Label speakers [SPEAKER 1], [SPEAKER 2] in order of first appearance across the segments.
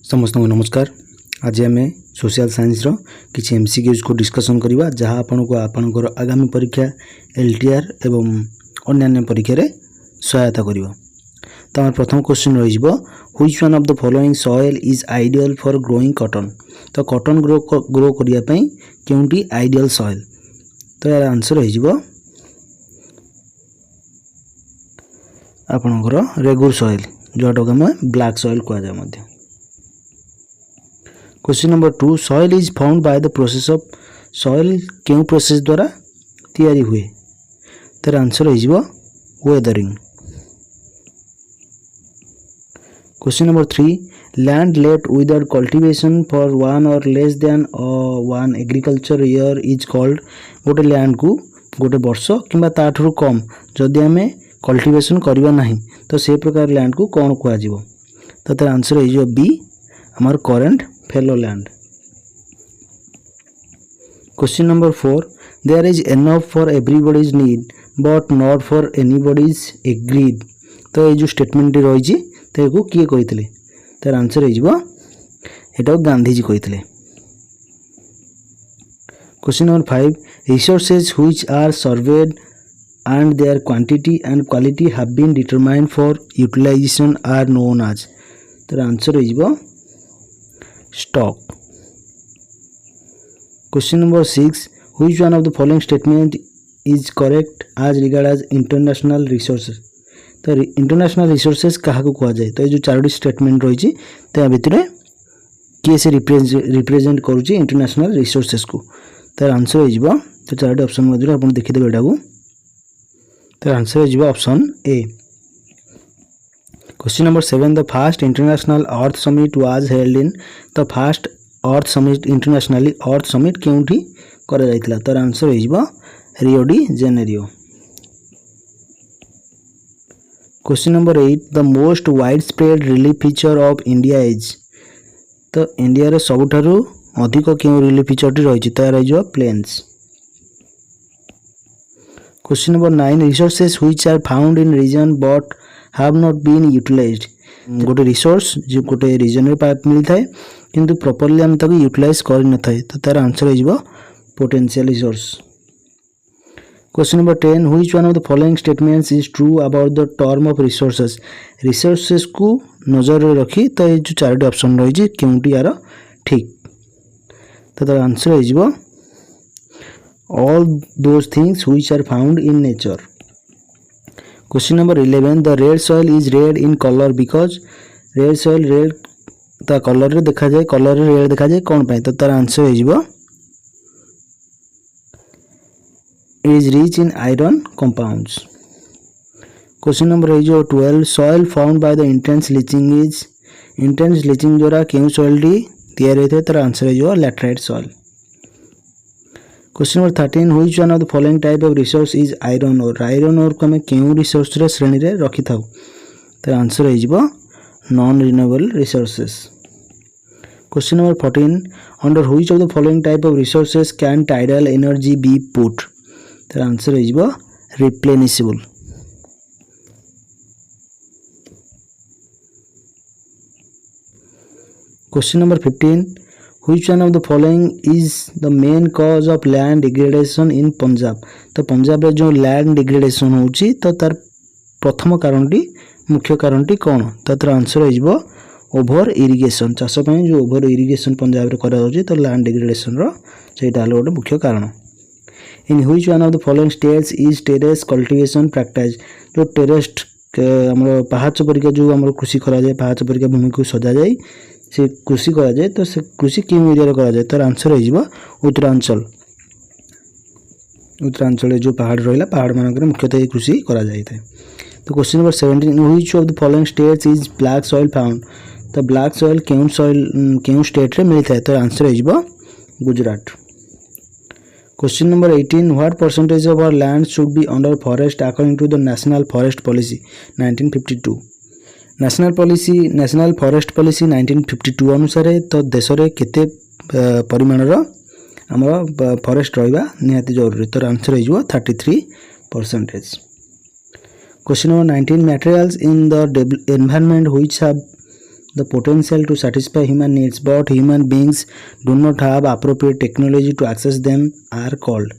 [SPEAKER 1] समस्त को नमस्कार। आज आम सोशल साइंस किसी एमसीक्यूज को डिस्कसन करवा जहाँ आपण को आपणकर आगामी परीक्षा एलटीआर एवं अन्य परीक्षा रे सहायता करिवो। तो आम प्रथम क्वेश्चन रही which one of the following soil is ideal for growing cotton. तो कॉटन ग्रो करिया पई केउंटी आइडियल सॉइल। तो यार आंसर रही आपणकर रेगुर सॉइल जोटा को आम ब्लैक सॉइल कहुए मध्य। Question number 2 soil is found by the process of soil क्यों प्रोसेस द्वारा तैयारी हुए। तार आंसर हो weathering. Question number 3 land left without cultivation for 1 or less than 1 agriculture year is called. गोटे लैंड को गोटे वर्ष किंबा ताठू कम जदि आम कल्टीवेशन करवा नहीं तो से प्रकार लैंड को कौन कहुआ। तो तार आंसर हो बी आमर करेंट फेलो लैंड। Question number 4 there is enough for everybody's need but not for anybody's agreed. तो ये जो स्टेटमेंट रही तो किए कही तार आंसर हो गांधीजी कही। Question number 5 resources which are surveyed and their quantity and quality have been determined for utilization are known as। तो आंसर हो stock. Question number 6 which one of the following statement is correct as regard as international resources। तो international resources क्या कह जाए। तो ये जो Charoti statement रही तो भितर किए से रिप्रेजेंट करुच्ची इंटरनेशनल रिसोर्सेज को। तार आंसर हो तो चारोटी ऑप्शन मध्य आप देखिदेवे एटा को। तो आंसर हो option A. Question number 7 the first international earth summit was held in. The first earth summit internationally earth summit केउठी करा जायतिला। तो आंसर हो Rio de Janeiro. Question number 8 the most widespread relief feature of India is. तो India रे सबुठारु अधिक क्यों रिलीफ फीचर टी रही तो रही plains. Question number 9 resources which are found in region but have not been utilised. गोटे resource जो गोटे रीजन रे मिलता है किंतु प्रॉपर्ली हम ताको यूटिलाइज कर न थाए तो तार आंसर हो potential resource. Question number 10 which one of the following statements is true about the term of resources. Resources को नजर रे रखी तो ये जो चारोटी ऑप्शन रही क्योंटी यार ठीक। तो तार आंसर हो all those things which are found in nature। Question number 11 the red soil is red in color because red soil red ता कलर रे देखा जाए कलर रे रेड देखा जाए कौन पाए। तो तार आंसर हो is rich in iron compounds। Question number 12 soil found by the intense leaching is। intense leaching द्वारा क्यों soil डी तैयार होता है। तार आंसर हो laterite soil। Question number 13 which one of the following type of resource is iron ore. Iron ore को आम क्यों रिसोर्स रे श्रेणी रे रखी था। तो आंसर हो non renewable resources. Question number 14 under which of the following type of resources can tidal energy be put. तो आंसर हो replenishable. Question number 15 which one of the following is the main cause of land degradation in Punjab. तो पंजाब रे जो land degradation होची तो तार प्रथम कारणटी मुख्य कारणटी कौन। तो तार आंसर हो ओभर इरिगेशन। चाष पई जो ओभर इरिगेशन पंजाब रे करा होची तो लैंड डिग्रेडेशन रो सेटा हलो गोटे मुख्य कारण। In which one of the following states is terrace cultivation practice. जो टेरेस्ट हमर पहाच परिका जो हमर कृषि करा जाए पहाच परिका भूमि को सजा जाए से कृषि करा जाए तो से कृषि क्यों एरिया करा जाए। तार आंसर हो उत्तरांचल। उत्तरांचल जो पहाड़ रहा पहाड़ मानक मुख्यतः कृषि करा जाए। तो question number 17 which of the following states is black soil found. तो ब्लैक सॉइल क्यों स्टेट रे मिलता है। तो आंसर हो Gujarat. Question number 18 what percentage of our land should be under forest according to the national forest policy 1952। National forest policy 1952 अनुसार तो देश में केते परिमाणर आमर फॉरेस्ट रहा निहाती जरूरी। तो आंसर हो 33%। Question number 19 materials in the environment which have the potential to satisfy human needs but human beings do not have appropriate technology to access them are called.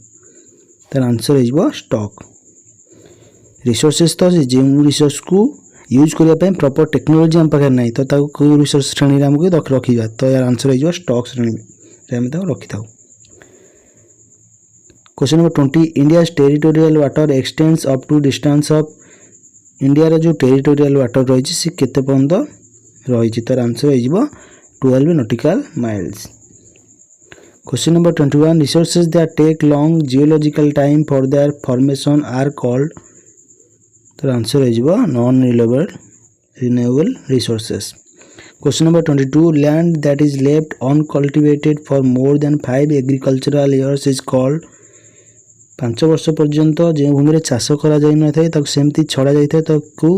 [SPEAKER 1] ତାର ଆନ୍ସର ହେଇଯିବ ଷ୍ଟକ୍। ରିସୋର୍ସେସ୍ ତ ଯେଉଁ ରିସୋର୍ସକୁ use କରିବା ପାଇଁ proper technology ଆମ ପାଖରେ ନାହିଁ ତ ତାକୁ କେଉଁ ରିସୋର୍ସ ଶ୍ରେଣୀରେ ଆମକୁ ରଖିବା, ତ ୟାର ଆନ୍ସର ହେଇଯିବ ଷ୍ଟକ୍ ଶ୍ରେଣୀରେ ଆମେ ତାକୁ ରଖିଥାଉ। Question number 20 India territorial water extends up to distance of India जो टेरिटोरियल वाटर रही सी केते पर्यंत रही, तार आंसर हो 12 nautical miles. Question number 21 resources that take long geological time for their formation are called, तार आंसर हो non renewable resources. Question number 22 land that is left uncultivated for more than 5 agricultural years is called, 5 वर्ष पर्यंत जो भूमि चाष करा जाई न थाए ताको सेमती छड़ा जाई थाए ताको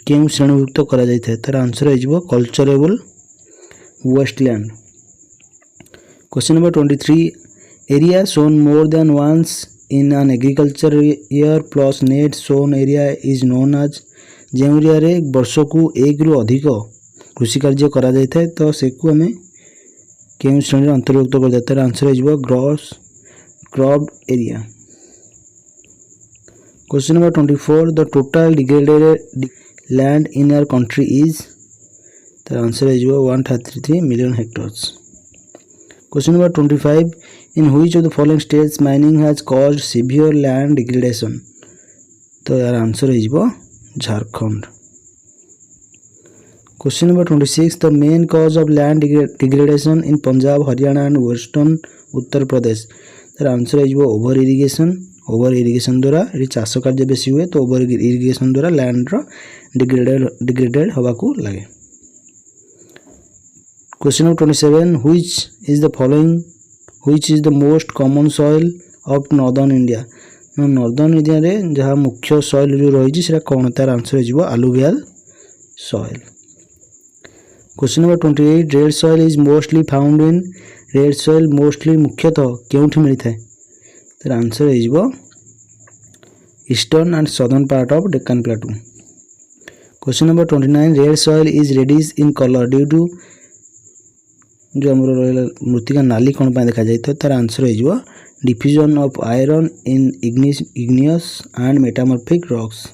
[SPEAKER 1] केउ श्रेणीभुक्त करा जाई थाए, तार आंसर हो culturable wasteland. Question number 23 area sown more than once in an agriculture year plus net sown area is known as, जो एरिया रे वर्ष को 1 रु अधिक कृषि कार्य करा जाई थाए तो सेकु हमें केउ श्रेणी अंतर्भुक्त कर दे, तार आंसर हो gross cropped area. Question number 24 the total degraded land in our country is, तार आंसर हो 133 million hectares. Question number 25 in which of the following states mining has caused severe land degradation, तो यार answer हो Jharkhand. Question number 26 the main cause of land degradation in Punjab Haryana and western Uttar Pradesh, तार answer हो over irrigation द्वारा ये चाष कार्य बेसी हुए तो ओवर इरिगेशन द्वारा लैंड डिग्रेडेड हवा को लगे। Question number 27 which is the most common soil of northern India, northern India रे जहाँ मुख्य सॉइल जो रही है कौन, तार आंसर हो alluvial soil. Question number 28 red soil is mostly found in, red soil mostly मुख्यतः केउठी मिलता है, तार आंसर हो eastern and southern part of Deccan plateau. Question number 29 red soil is reddish in colour due to, जो आम मृत्तिका नाली कौन देखा जाए तो तार आंसर हो diffusion of iron in igneous and metamorphic rocks.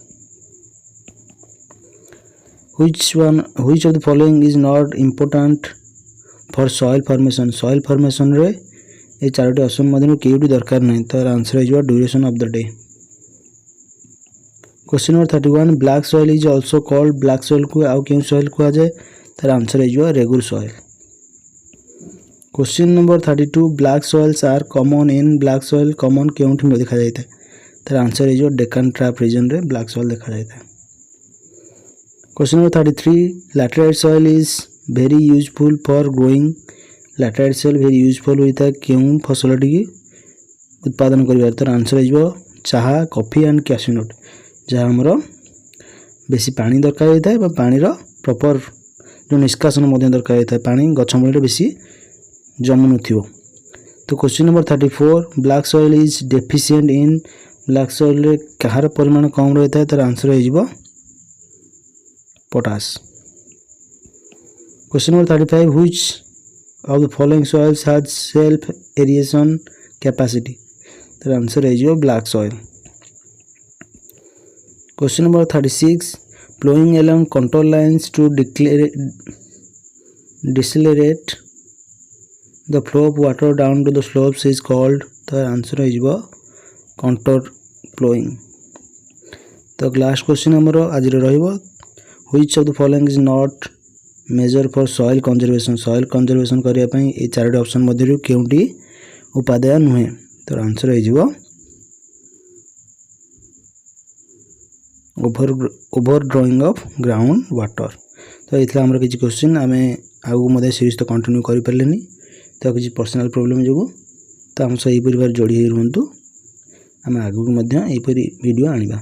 [SPEAKER 1] Which of the following is not important for soil formation, soil formation रे ये 4टी ऑप्शन मध्य केउटी दरकार नहीं, तार आंसर हो duration of the day. Question number 31 black soil is also called, black soil को आउ क्यों soil कहा जाए, तार आंसर हो regur soil. Question number 32 black soils are common in, black soil common क्योंठी में देखा जाता है, तार आंसर हो डेक्कन ट्रैप रीजन रे ब्लैक सॉइल देखा जाता है। Question number 33 laterite soil is very useful for growing, laterite soil very useful होता है क्यों फसल टी उत्पादन कर, तार आंसर हो चाहा कॉफी एंड कैश्यूनट, जहाँ आमर बेसी पानी दरकार होता है पानीर प्रॉपर जो निष्कासन दरकार होता है, पानी गछ मूल बेसी जमु न। तो question number 34 black soil is deficient in, black soil रे कहार परिमाण कम रहता है, तार आंसर हो potash. Question number 35 which of the following soils has self aeration capacity, तार आंसर हो black soil. Question number 36 ploughing along control lines to decelerate the flow of water down to the slopes is called, तार answer हो contour ploughing. तो last question हमर आज रहिबो which of the following is not major for soil conservation, soil conservation करने ये 4टी option मध्य केउटी उपादेय नुहे, तो आंसर हो over drawing of ground water. तो ये आमर किसी क्वेश्चन आम आगे सीरीज तो कंटिन्यू करें, तो किसी पर्सनल प्रोब्लेम जो तो आम सही परिवार जोड़ी रुहतु, आम आगे वीडियो आनिबा।